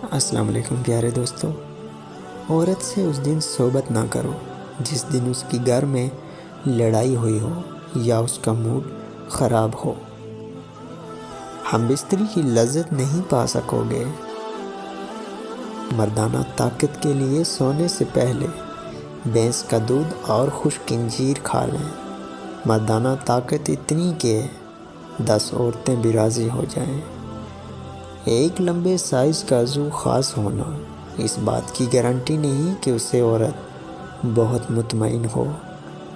السلام علیکم پیارے دوستو۔ عورت سے اس دن صحبت نہ کرو جس دن اس کی گھر میں لڑائی ہوئی ہو یا اس کا موڈ خراب ہو۔ ہم بستری کی لذت نہیں پا سکو گے۔ مردانہ طاقت کے لیے سونے سے پہلے بھینس کا دودھ اور خشک انجیر کھا لیں۔ مردانہ طاقت اتنی کہ 10 عورتیں بھی راضی ہو جائیں۔ ایک لمبے سائز کا عضو خاص ہونا اس بات کی گارنٹی نہیں کہ اسے عورت بہت مطمئن ہو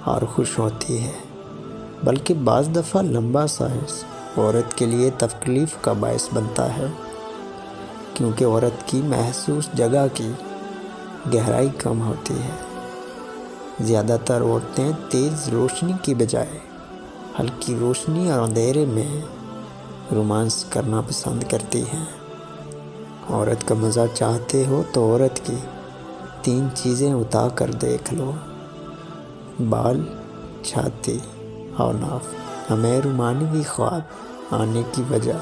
اور خوش ہوتی ہے، بلکہ بعض دفعہ لمبا سائز عورت کے لیے تکلیف کا باعث بنتا ہے، کیونکہ عورت کی محسوس جگہ کی گہرائی کم ہوتی ہے۔ زیادہ تر عورتیں تیز روشنی کی بجائے ہلکی روشنی اور اندھیرے میں رومانس کرنا پسند کرتی ہیں۔ عورت کا مزہ چاہتے ہو تو عورت کی 3 چیزیں اٹھا کر دیکھ لو: بال، چھاتی اور ناف۔ ہمیں رومانوی خواب آنے کی وجہ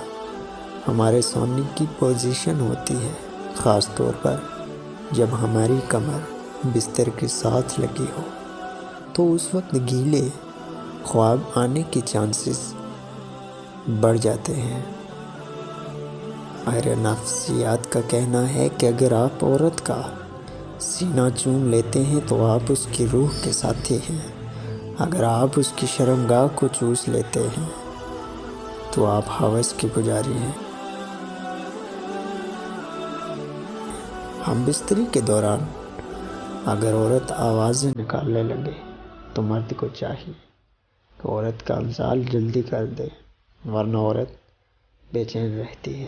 ہمارے سونے کی پوزیشن ہوتی ہے، خاص طور پر جب ہماری کمر بستر کے ساتھ لگی ہو، تو اس وقت گیلے خواب آنے کے چانسز بڑھ جاتے ہیں۔ ماہر نفسیات کا کہنا ہے کہ اگر آپ عورت کا سینہ چوم لیتے ہیں تو آپ اس کی روح کے ساتھی ہیں، اگر آپ اس کی شرمگاہ کو چوس لیتے ہیں تو آپ ہوس کے پجاری ہیں۔ ہم بستری کے دوران اگر عورت آوازیں نکالنے لگے تو مرد کو چاہیے کہ عورت کا انزال جلدی کر دے، ورنہ عورت بے چین رہتی ہے۔